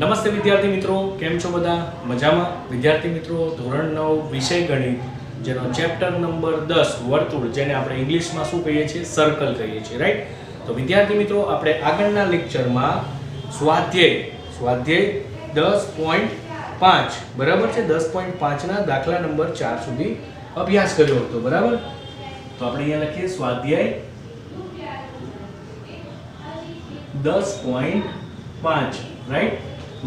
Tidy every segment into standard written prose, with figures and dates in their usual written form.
નમસ્તે વિદ્યાર્થી મિત્રો, કેમ છો બધા? મજામાં? વિદ્યાર્થી મિત્રો, ધોરણ 9 વિષય ગણિત જેનો ચેપ્ટર નંબર 10 વર્તુળ, જેને આપણે ઇંગ્લિશમાં શું કહીએ છીએ? સર્કલ કહીએ છીએ, રાઈટ? તો વિદ્યાર્થી મિત્રો, આપણે આગળના લેક્ચરમાં સ્વાધ્યાય 10.5 બરાબર છે, 10.5 ના દાખલા નંબર 4 સુધી અભ્યાસ કર્યો હતો, બરાબર? તો આપણે અહીંયા લખીએ સ્વાધ્યાય 10.5, રાઈટ,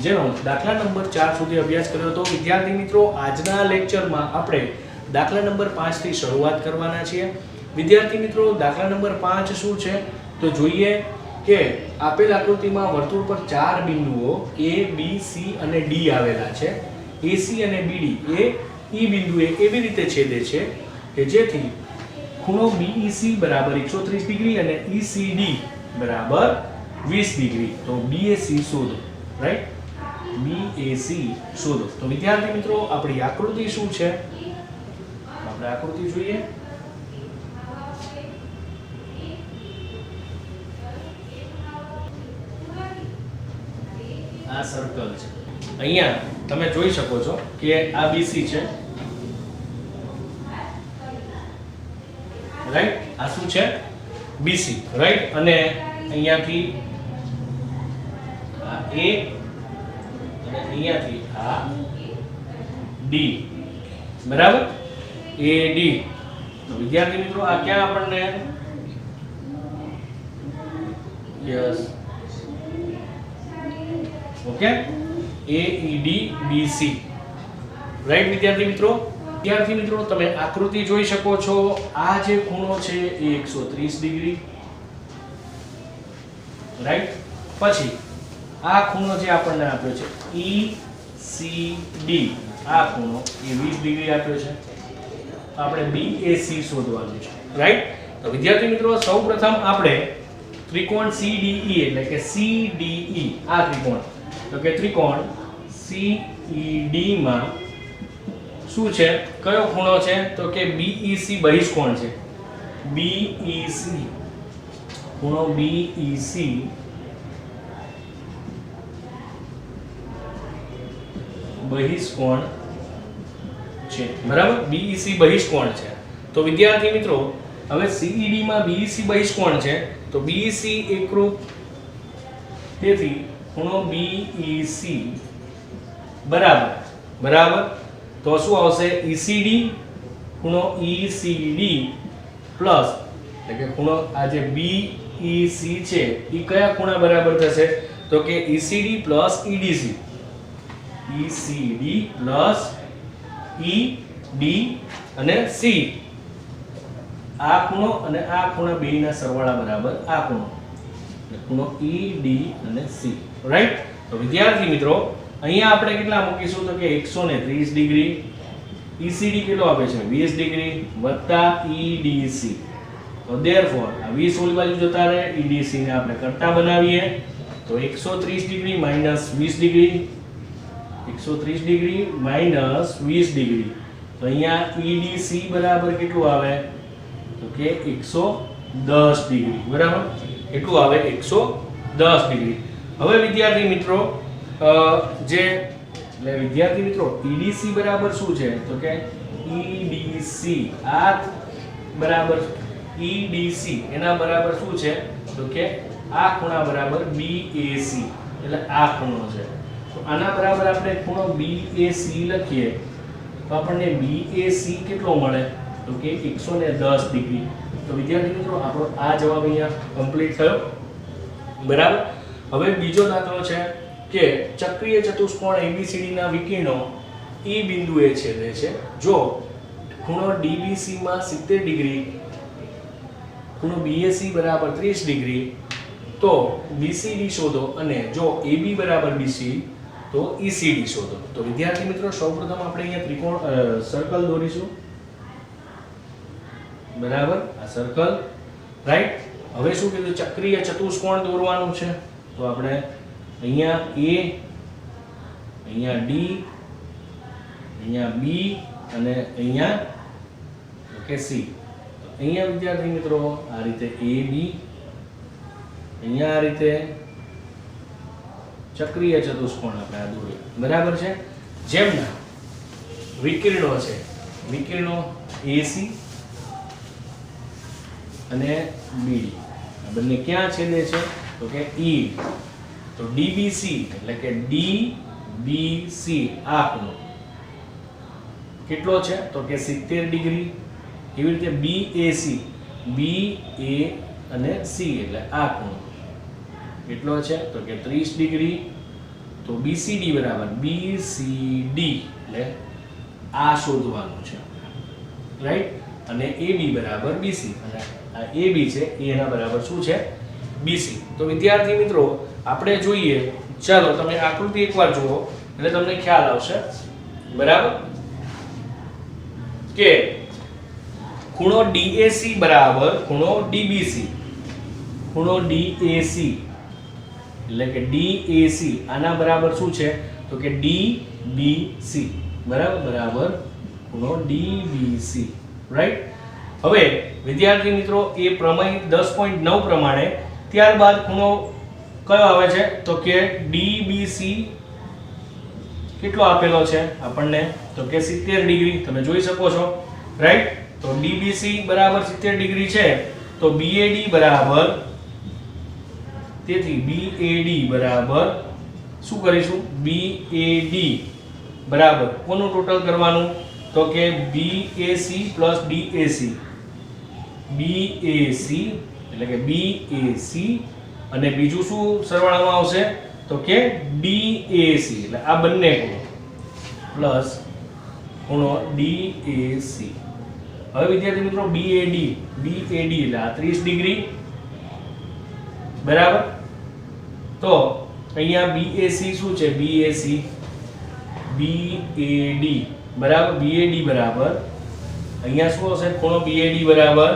જેનો દાખલા નંબર 4 સુધી અભ્યાસ કર્યો હતો. વિદ્યાર્થી મિત્રો, આજના લેક્ચરમાં આપણે દાખલા નંબર 5 થી શરૂઆત કરવાના છીએ. વિદ્યાર્થી મિત્રો, દાખલા નંબર 5 શું છે તો જોઈએ કે આપેલ આકૃતિમાં વર્તુળ પર 4 બિંદુઓ A, B, C અને D આવેલા છે. AC અને BD એ E બિંદુએ એવી રીતે છેદે છે કે જેથી ખૂણો BEC બરાબર 130 ડિગ્રી અને ECD બરાબર 20 ડિગ્રી. તો BAC શોધો, રાઈટ? BAC શોધો. તો વિદ્યાર્થી મિત્રો, આપણી આકૃતિ શું છે? આપણે આકૃતિ જોઈએ. આ સર્કલ છે. અહીંયા તમે જોઈ શકો છો કે આ BC છે, રાઈટ? આ શું છે? BC, right? અને અહીંયાથી આ A અને અહીંયાથી આ D, બરાબર? AD. તો વિદ્યાર્થી મિત્રો, આ ક્યાં આપણને yes okay AED BC, right વિદ્યાર્થી મિત્રો? વિદ્યાર્થી મિત્રો, તમે આકૃતિ જોઈ શકો છો. આ જે ખૂણો છે એ 130 ડિગ્રી, રાઈટ? પછી આ ખૂણો જે આપણને આપ્યો છે ECD, આ ખૂણો એ 20 ડિગ્રી આપ્યો છે. આપણે BAC શોધવાનું છે, રાઈટ? તો વિદ્યાર્થી મિત્રો, સૌપ્રથમ આપણે ત્રિકોણ CDE એટલે કે CDE, આ ત્રિકોણ, તો કે ત્રિકોણ CED માં શું છે? કયો ખૂણો છે? તો કે BEC બહિષ્કોણ છે. BEC ખૂણો BEC બહિષ્કોણ છે, બરાબર? BEC બહિષ્કોણ છે. તો વિદ્યાર્થી મિત્રો, હવે CED માં BEC બહિષ્કોણ છે, તો BEC એકરૂપ, તેથી ખૂણો BEC બરાબર તો શું આવશે? ECD ખૂણો ECD પ્લસ, એટલે કે ખૂણો આ જે BEC છે એ કયા ખૂણા બરાબર થશે? તો કે ECD plus EDC, ECD plus ED અને C. આ ખૂણો અને આ ખૂણા બેયના સરવાળા બરાબર આ ખૂણો, એટલે ખૂણો ED અને C, રાઈટ? તો વિદ્યાર્થી મિત્રો, અહીંયા આપણે કેટલા મૂકીશું? તો કે 130 ડિગ્રી. ECD કેટલો આપે છે? 20 ડિગ્રી વત્તા EDC. તો ધેરફોર આ 20 ઓલી બાજુ જતા રહે, EDC ને આપણે કરતા બનાવીએ તો 130 degree minus 20 degree, 130 degree minus 20 degree. તો અહીંયા EDC બરાબર કેટલું આવે? તો કે 110 ડિગ્રી, બરાબર? કેટલું આવે? 110 ડિગ્રી. હવે વિદ્યાર્થી મિત્રો, વિદ્યાર્થી મિત્રો, EDC બરાબર શું છે? તો કે EDC આ બરાબર EDC એના બરાબર શું છે? તો કે આ ખૂણા બરાબર BAC, એટલે આ ખૂણો છે. તો આના બરાબર આપણે ખૂણો BAC લખીએ તો આપણને BAC કેટલો મળે? તો કે 110 ડિગ્રી. તો વિદ્યાર્થી મિત્રો, આપણો આ જવાબ અહીંયા કમ્પ્લીટ થયો, બરાબર? હવે બીજો દાખલો છે કે ચક્રીય ચતુષ્કોણ ABCD ના વિકર્ણો E બિંદુએ છેદે છે. જો ખૂણો DBC માં 70 ડિગ્રી, ખૂણો BAC બરાબર 30 ડિગ્રી, તો BCD શોધો, અને જો AB બરાબર BC તો ECD શોધો. તો વિદ્યાર્થી મિત્રો, સૌપ્રથમ આપણે અહીંયા ત્રિકોણ સર્કલ દોરીશું, બરાબર? આ સર્કલ, રાઈટ? હવે શું કીધું? ચક્રીય ચતુષ્કોણ દોરવાનું છે. તો આપણે અહીંયા A, અહીંયા D, અહીંયા B અને અહીંયા ઓકે C. તો અહીંયા વિદ્યાર્થી મિત્રો, આ રીતે AB, અહીંયા આ રીતે ચક્રીય ચતુષ્કોણ આપણે આ દોર્યો, બરાબર છે. જેમના વિકર્ણો છે, વિકર્ણો AC અને BD, આ બંને ક્યાં છેદે છે તો કે E. તો DBC એટલે કે DBC આ ખૂણો કેટલો છે તો કે 70 ડિગ્રી. એવી રીતે BAC, BA અને C એટલે આ ખૂણો કેટલો છે તો કે 30 ડિગ્રી. તો BCD બરાબર BCD એટલે આ શોધવાનું છે, રાઈટ. અને AB બરાબર BC, અને આ AB છે એના બરાબર શું છે BC. તો વિદ્યાર્થી મિત્રો આપણે જોઈએ, ચાલો તમે આકૃતિ એકવાર જુઓ એટલે તમને ખ્યાલ આવશે, બરાબર, કે ખૂણો DAC બરાબર ખૂણો DBC. ખૂણો DAC એટલે કે DAC આના બરાબર શું છે તો કે DBC, બરાબર, બરાબર ખૂણો DBC, રાઈટ. હવે વિદ્યાર્થી મિત્રો એ પ્રમેય 10.9 પ્રમાણે ત્યારબાદ ખૂણો કયો આવે છે તો કે DBC કેટલો આપેલો છે આપણને તો કે 70 ડિગ્રી, તમે જોઈ શકો છો, રાઈટ. તો DBC બરાબર 70 ડિગ્રી છે. તો BAD બરાબર, તેથી BAD બરાબર શું કરીશું, BAD બરાબર કોનું ટોટલ કરવાનું તો કે BAC પ્લસ DAC, BAC એટલે કે BAC અને બીજું શું સરવાળામાં આવશે તો કે DAC એટલે આ બંને ખૂણો પ્લસ ખૂણો DAC. હવે વિદ્યાર્થી મિત્રો BAD એટલે આ 30 ડિગ્રી, બરાબર. તો અહીંયા BAC શું છે, BAC BAD બરાબર, BAD બરાબર અહીંયા શું હશે ખૂણો BAD બરાબર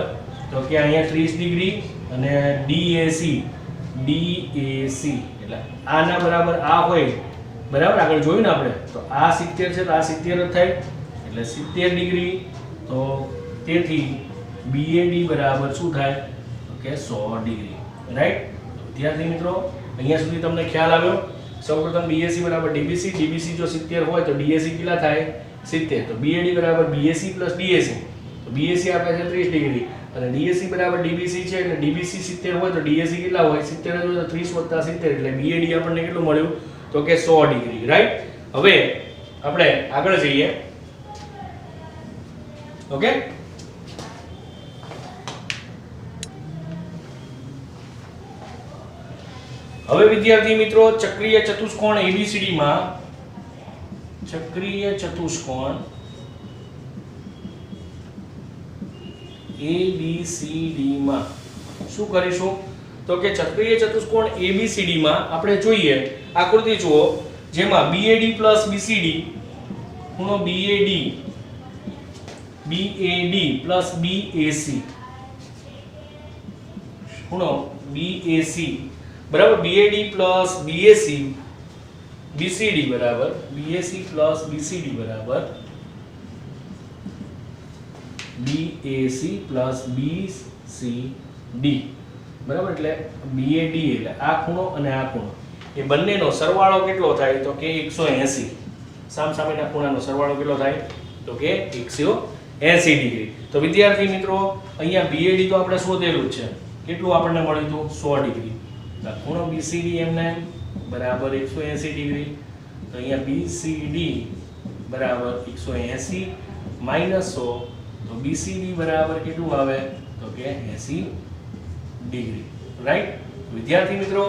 તો કે અહીંયા 30 ડિગ્રી અને DAC એટલે આના બરાબર આ હોય, બરાબર, આગળ જોયું ને આપણે. તો આ 70 છે તો આ 70 જ થાય એટલે 70 ડિગ્રી. તો તેથી BAD બરાબર શું થાય તો કે 100 ડિગ્રી, રાઈટ. વિદ્યાર્થી મિત્રો અહીંયા સુધી તમને ખ્યાલ આવ્યો. સૌપ્રથમ BAC બરાબર DBC, DBC જો 70 હોય તો DAC કેટલા થાય 70. તો BAD બરાબર BAC પ્લસ DAC, તો BAC આપે છે 30 ડિગ્રી અને DAC બરાબર DBC છે એટલે DBC 70 હોય તો DAC કેટલા હોય 70 હોય તો 30 વત્તા 70 એટલે BAD આપણને કેટલું મળ્યું તો કે 100 ડિગ્રી, રાઈટ. હવે આપણે આગળ જઈએ, ઓકે. હવે વિદ્યાર્થી મિત્રો ચક્રીય ચતુષ્કોણ ABCD માં, ચક્રીય ચતુષ્કોણ ABCD માં શું કરીશું તો કે ચક્રીય ચતુષ્કોણ ABCD માં આપણે જોઈએ, આકૃતિ જુઓ, જેમાં BAD પ્લસ BCD ખૂણો BAD પ્લસ BAC ખૂણો BAC બરાબર, BAD પ્લસ BAC BCD બરાબર, BAC પ્લસ BCD બરાબર BAC પ્લસ BCD, બરાબર. એટલે BAD એટલે આ ખૂણો અને આ ખૂણો એ બંનેનો સરવાળો કેટલો થાય તો કે 180. સામસામેના ખૂણાનો સરવાળો કેટલો થાય તો કે 180 ડિગ્રી. તો વિદ્યાર્થી મિત્રો અહીંયા BAD તો આપણે શોધેલું જ છે, કેટલું આપણને મળ્યું હતું 100 ડિગ્રી. ખૂણો BCD એમને બરાબર 180 ડિગ્રી. તો અહીંયા BCD બરાબર 180 માઈનસ 100, તો BCD બરાબર કેટલું આવે તો કે 80 ડિગ્રી, રાઈટ. વિદ્યાર્થી મિત્રો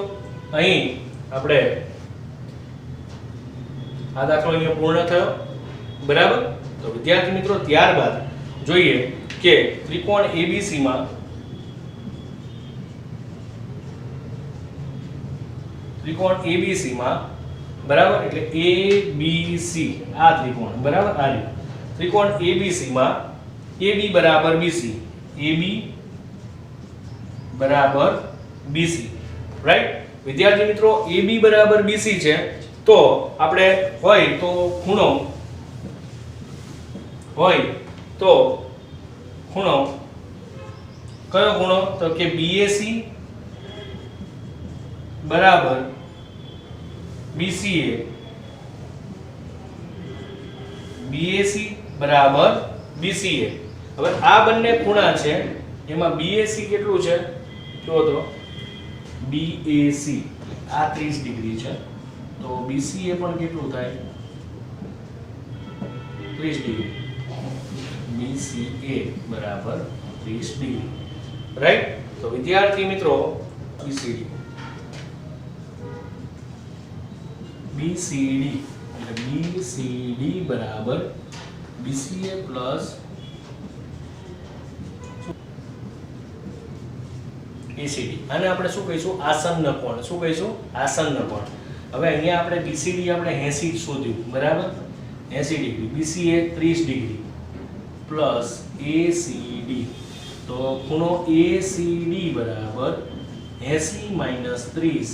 અહીં આપણે આ દાખલો અહીંયા પૂર્ણ થયો, બરાબર. તો વિદ્યાર્થી મિત્રો ત્યારબાદ જોઈએ કે ત્રિકોણ ABC માં, ત્રિકોણ ABC માં, બરાબર, એટલે ABC આ ત્રિકોણ, બરાબર, આ રીતે ત્રિકોણ ABC માં AB બરાબર BC, AB બરાબર BC, રાઈટ. વિદ્યાર્થી મિત્રો AB બરાબર BC છે તો આપણે હોય તો ખૂણો કયો ખૂણો તો કે BAC બરાબર BCA BAC બરાબર BCA. હવે આ બંને ખૂણા છે એમાં BAC કેટલું છે જો તો BAC આ 30 ડિગ્રી છે તો BCA પણ કેટલું થાય 30 ડિગ્રી. BCA બરાબર 30 ડિગ્રી, રાઈટ. તો વિદ્યાર્થી મિત્રો BCD એટલે BCD બરાબર BCA પ્લસ ACD. આને આપણે શું કહીશું આસન્ન કોણ. શું કહીશું આસન્ન કોણ. હવે અહીંયા આપણે BCD આપણે 80 શોધ્યું બરાબર 80 degree. BCA 30 degree plus ACD તો ખૂણો ACD બરાબર 80 માઈનસ 30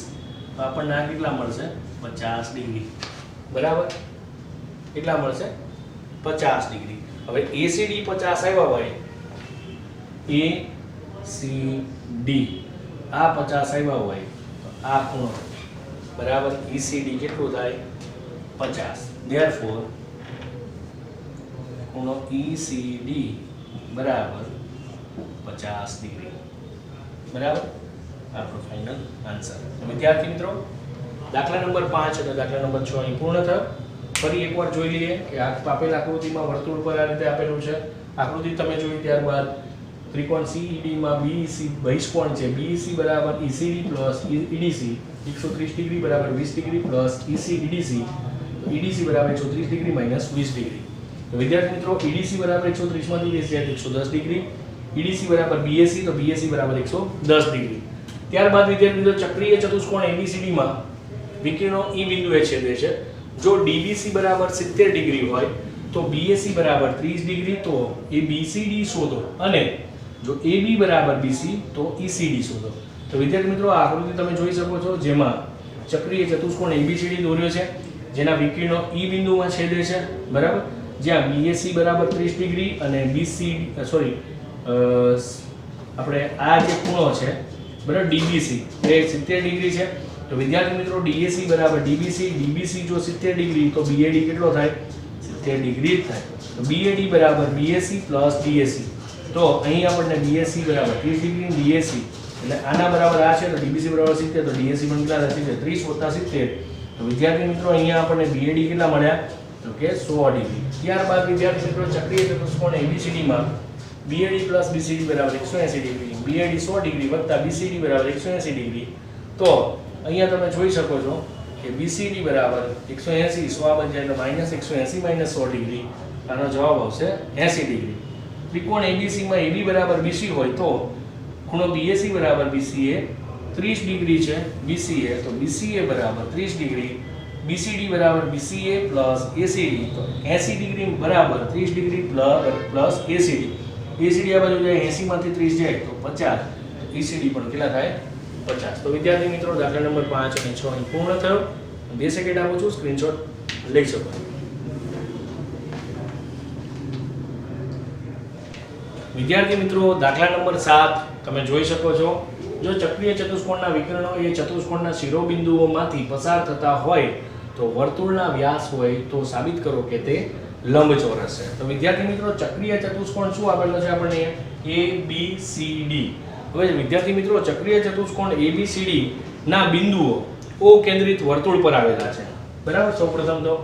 તો આપણને આ કેટલા મળશે 50 ડિગ્રી બરાબર. કેટલા મળશે 50 ડિગ્રી. હવે ACD 50 આવ્યા હોય ACD આ 50 આવ્યા હોય આ ખૂણો બરાબર ECD કેટલું થાય 50. ધેરફોર ખૂણો ECD બરાબર 50 ડિગ્રી બરાબર. આપણો ફાઇનલ આન્સર. વિદ્યાર્થી મિત્રો દાખલા નંબર 5 અને દાખલા નંબર 6 અહીં પૂર્ણ થયો. ફરી એકવાર જોઈ લઈએ કે આ આપેલ આકૃતિમાં વર્તુળ પર આ રીતે આપેલું છે. આકૃતિ તમે જોઈ ત્યારબાદ ત્રિકોણ CED માં BEC બહિષ્કોણ છે. BEC બરાબર ECD પ્લસ EDC 130 ડિગ્રી બરાબર 20 ડિગ્રી પ્લસ EDC EDC બરાબર 130 ડિગ્રી માઈનસ 20 ડિગ્રી. તો વિદ્યાર્થી મિત્રો EDC બરાબર 130 માંથી 20 જાય 110 ડિગ્રી. EDC બરાબર BAC તો BAC બરાબર 110 ડિગ્રી. ત્યારબાદ વિદ્યાર્થી મિત્રો ચક્રીય ચતુષ્કોણ ABCD માં વિકર્ણો E બિંદુએ છેદે છે. જો DBC બરાબર 70 ડિગ્રી હોય તો BAC બરાબર 30 ડિગ્રી તો ABCD શોધો અને જો AB બરાબર BC તો ECD શોધો. તો વિદ્યાર્થી મિત્રો આ આકૃતિ તમે જોઈ શકો છો જેમાં ચક્રીય ચતુષ્કોણ ABCD દોર્યો છે જેના વિકર્ણો E બિંદુમાં છેદે છે બરાબર. જ્યાં BAC બરાબર 30 ડિગ્રી અને આપણે આ જે ખૂણો છે બરાબર DBC એ 70 ડિગ્રી છે. તો વિદ્યાર્થી મિત્રો DAC બરાબર DBC જો 70 ડિગ્રી તો BAD કેટલો થાય 70 ડિગ્રી થાય. તો BAD બરાબર BAC પ્લસ DAC તો અહીં આપણને BAC બરાબર 30 ડિગ્રી DAC એટલે આના બરાબર આ છે તો DBC બરાબર 70 તો DAC પણ કેટલા થશે 30 વત્તા 70. તો વિદ્યાર્થી મિત્રો અહીંયા આપણને BAD કેટલા મળ્યા તો કે 100 ડિગ્રી. ત્યારબાદ વિદ્યાર્થી મિત્રો ચક્રીય ચતુષ્કોણ ABCD માં BAD પ્લસ BCD બરાબર 180 ડિગ્રી BAD 100 ડિગ્રી વત્તા BCD બરાબર 180 ડિગ્રી. તો અહીંયા તમે જોઈ શકો છો કે BCD બરાબર 180 100 બન જાય તો -180 માઈનસ 100 ડિગ્રી. આનો જવાબ આવશે 80 ડિગ્રી. ત્રિકોણ ABC માં AB બરાબર BC હોય તો ખૂણો BAC બરાબર BCA 30 ડિગ્રી છે BCA તો BCA બરાબર 30 ડિગ્રી BCD બરાબર BCA પ્લસ ACD તો 80 ડિગ્રી બરાબર 30 ડિગ્રી પ્લસ ACD. ACD આ બાજુ જાય 80 માંથી 30 જાય તો 50 ECD પણ કેટલા થાય 50. તો વિદ્યાર્થી મિત્રો દાખલા નંબર 5 અને 6 અહીં પૂર્ણ થયો. 2 સેકન્ડ આપું છું સ્ક્રીનશોટ લઈ શકો. વિદ્યાર્થી મિત્રો દાખલા નંબર 7 તમે જોઈ શકો છો. જો ચક્રીય ચતુષ્કોણના વિકર્ણો એ ચતુષ્કોણના શિરોબિંદુઓમાંથી પસાર થતા હોય તો વર્તુળના વ્યાસ હોય તો સાબિત કરો કે તે લંબચોરસ છે. તો વિદ્યાર્થી મિત્રો ચક્રીય ચતુષ્કોણ શું આપેલો છે આપણને ABCD. હવે વિદ્યાર્થી મિત્રો ચક્રીય ચતુષ્કોણ ABCD ના બિંદુઓ O કેન્દ્રિત વર્તુળ પર આવેલા છે બરાબર. સૌપ્રથમ તો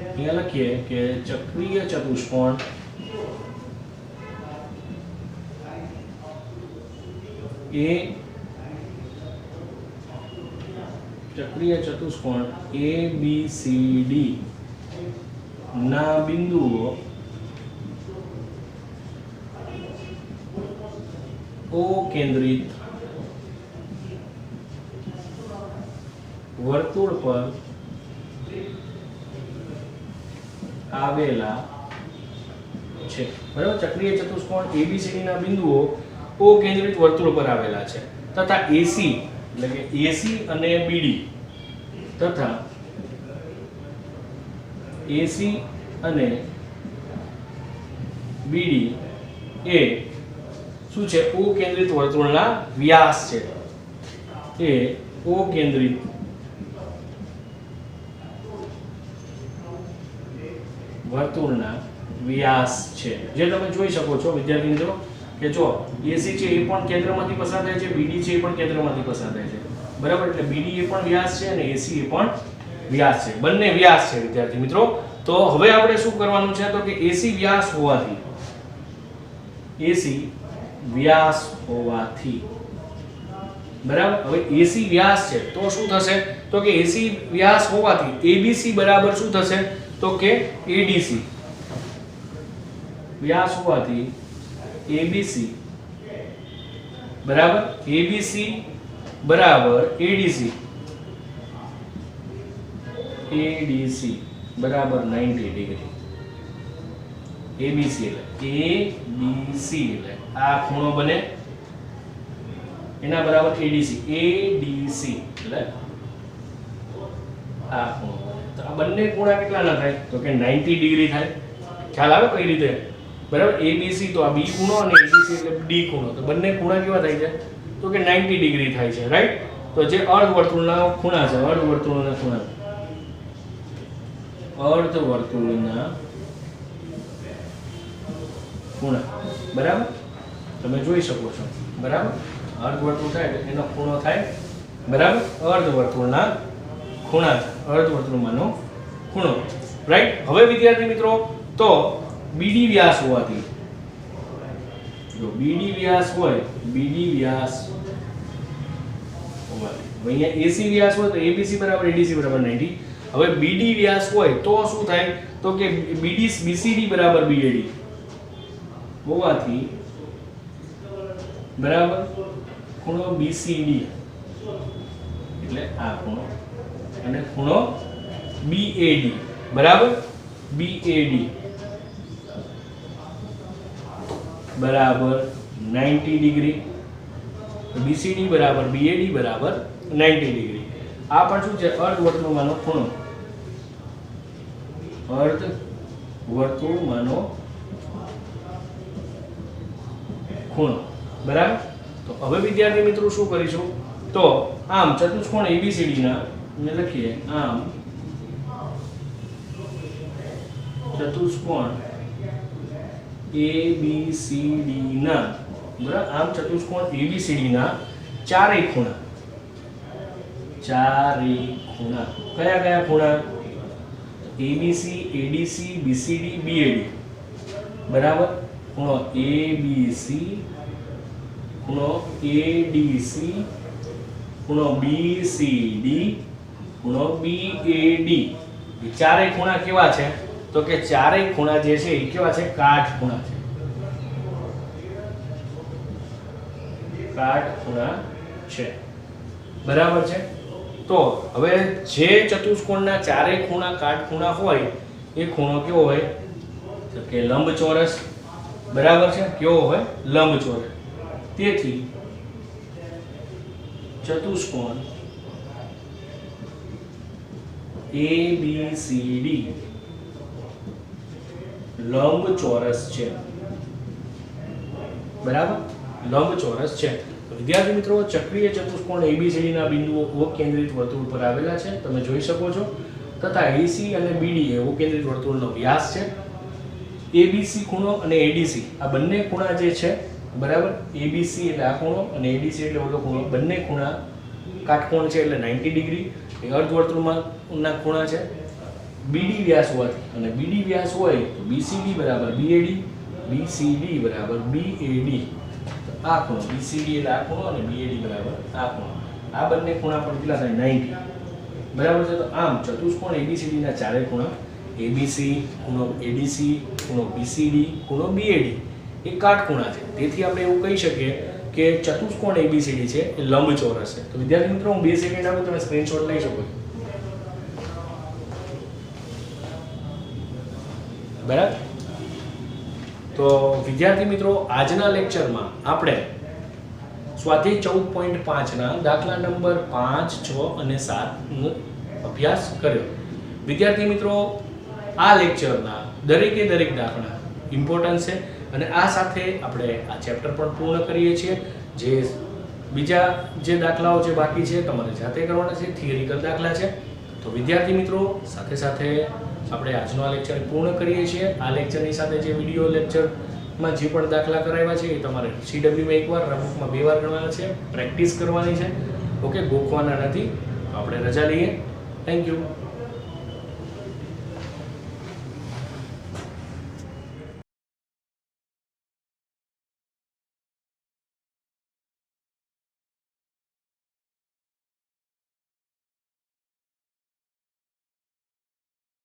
અહીંયા લખીએ કે ચક્રીય ચતુષ્કોણ ABCD ના બિંદુઓ O કેન્દ્રિત વર્તુળ પર આવેલા છે બરાબર. ચક્રીય ચતુષ્કોણ ABCD ના બિંદુઓ O કેન્દ્રિત વર્તુળ પર આવેલા છે તથા AC એટલે કે AC અને BD તથા AC અને BD એ શું છે O કેન્દ્રિત વર્તુળના વ્યાસ છે. એ O કેન્દ્રિત વર્તુળના વ્યાસ છે, જે તમે જોઈ શકો છો વિદ્યાર્થી મિત્રો કે જો AC છે એ પણ કેન્દ્રમાંથી પસાર થાય છે, BD છે એ પણ કેન્દ્રમાંથી પસાર થાય છે, બરાબર. એટલે BD એ પણ વ્યાસ છે અને AC એ પણ વ્યાસ છે, બંને વ્યાસ છે વિદ્યાર્થી મિત્રો. તો હવે આપણે શું કરવાનું છે તો કે AC વ્યાસ હોવાથી બરાબર. હવે AC વ્યાસ છે તો શું થશે તો કે AC વ્યાસ હોવાથી ABC બરાબર શું થશે તો કે ADC. વ્યાસ હોવાથી ABC બરાબર ABC બરાબર ADC બરાબર 90 ડિગ્રી. ABC એટલે આ ખૂણો બને એના બરાબર ADC એટલે આ ખૂણો બને. તો આ બંને ખૂણા કેટલા ના થાય તો કે 90 ડિગ્રી થાય. ખ્યાલ આવે કઈ રીતે? બરાબર. ABC તો આ B ખૂણો અને ADC એટલે D ખૂણો, તો બંને ખૂણા કેવા થાય છે તો કે 90 ડિગ્રી થાય છે, રાઈટ. તો જે અર્ધવર્તુળના ખૂણા છે, અર્ધવર્તુળના ખૂણા બરાબર તમે જોઈ શકો છો, બરાબર. અર્ધવર્તુળ થાય એટલે એનો ખૂણો થાય, બરાબર. અર્ધવર્તુળના ખૂણા, અર્ધવર્તુળમાંનો ખૂણો, રાઈટ. હવે વિદ્યાર્થી મિત્રો તો BD વ્યાસ હોવાથી જો BD વ્યાસ હોય, અહીંયા AC વ્યાસ હોય તો ABC બરાબર ADC બરાબર 90. હવે BD વ્યાસ હોય તો શું થાય તો કે BCD બરાબર BAD હોવાથી બરાબર ખૂણો BCD એટલે આ ખૂણો અને ખૂણો BAD બરાબર બરાબર 90 ડિગ્રી. BCD બરાબર BAD બરાબર 90 ડિગ્રી. આ પણ શું છે અર્ધવર્તુળમાંનો ખૂણો, બરાબર. તો હવે વિદ્યાર્થી મિત્રો શું કરીશું તો આમ ચતુષ્કોણ ABCD ના લખીએ, આમ ચતુષ્કોણ ABCD ના, બરાબર. આમ ચતુષ્કોણ ABCD ના ચારેય ખૂણા કયા કયા ખૂણા ABC ADC BCD BAD બરાબર. ખૂણો ABC, ખૂણો ADC, ખૂણો BCD, ખૂણો BAD. એ ચારેય ખૂણા કેવા છે તો કે ચારેય ખૂણા જે છે એ કેવા છે કાટખૂણા છે, બરાબર છે. તો હવે જે ચતુષ્કોણના ચારેય ખૂણા કાટખૂણા હોય એ ખૂણો કેવો હોય તો કે લંબચોરસ, બરાબર છે. કેવો હોય? લંબચોરસ. તેથી ચતુષ્કોણ ABCD લંબચોરસ છે, બરાબર. લંબચોરસ છે. વિદ્યાર્થી મિત્રો ચક્રીય ચતુષ્કોણ ABCD ના બિંદુઓ O કેન્દ્રિત વર્તુળ પર આવેલા છે, તમે જોઈ શકો છો. તથા AC અને BD એ O કેન્દ્રિત વર્તુળનો વ્યાસ છે. ABC ખૂણો અને ADC આ બંને ખૂણા જે છે, બરાબર. ABC એટલે આ ખૂણો અને ADC એટલે ઓલો ખૂણો, બંને ખૂણા કાટકોણ છે એટલે 90 ડિગ્રી. એ અર્ધવર્તુળમાં ખૂણા છે. BD વ્યાસ હોવાથી અને BD વ્યાસ હોય તો BCD બરાબર BAD, BCD બરાબર BAD. આ ખૂણો BCD એટલે આ ખૂણો અને BAD બરાબર આ ખૂણો, આ બંને ખૂણા પણ કેટલા થાય 90, બરાબર છે. તો આમ ચતુષ્કોણ ABCD ના ચારેય ખૂણા ABC, ખૂણો ADC, ખૂણો BCD, ખૂણો BAD એ કાટખૂણા છે. તેથી આપણે એવું કહી શકીએ કે ચતુષ્કોણ ABCD છે એ લંબચોરસ છે. તો વિદ્યાર્થી મિત્રો હું 2 સેકન્ડ આપું, તમે સ્ક્રીનશોટ લઈ શકો છો, બરાબર. તો વિદ્યાર્થી મિત્રો આજના લેક્ચરમાં આપણે સ્વાધ્યાય 14.5 ના દાખલા નંબર 5, 6 અને 7 નો અભ્યાસ કર્યો. વિદ્યાર્થી મિત્રો આ લેક્ચરના દરેકે દરેક દાખલા ઇમ્પોર્ટન્ટ છે અને આ સાથે આપણે આ ચેપ્ટર પણ પૂર્ણ કરીએ છીએ. જે બીજા જે દાખલાઓ છે બાકી છે તમારે જાતે કરવાના છે, થિયરિકલ દાખલા છે. તો વિદ્યાર્થી મિત્રો સાથે સાથે આપણે આજનો આ લેક્ચર પૂર્ણ કરીએ છીએ. આ લેક્ચરની સાથે જે વિડીયો લેક્ચરમાં જે પણ દાખલા કરાવ્યા છે એ તમારે CWમાં એકવાર, રમૂકમાં 2 વાર ગણવાના છે, પ્રેક્ટિસ કરવાની છે. ઓકે, ગોખવાના નથી. તો આપણે રજા લઈએ. Thank you.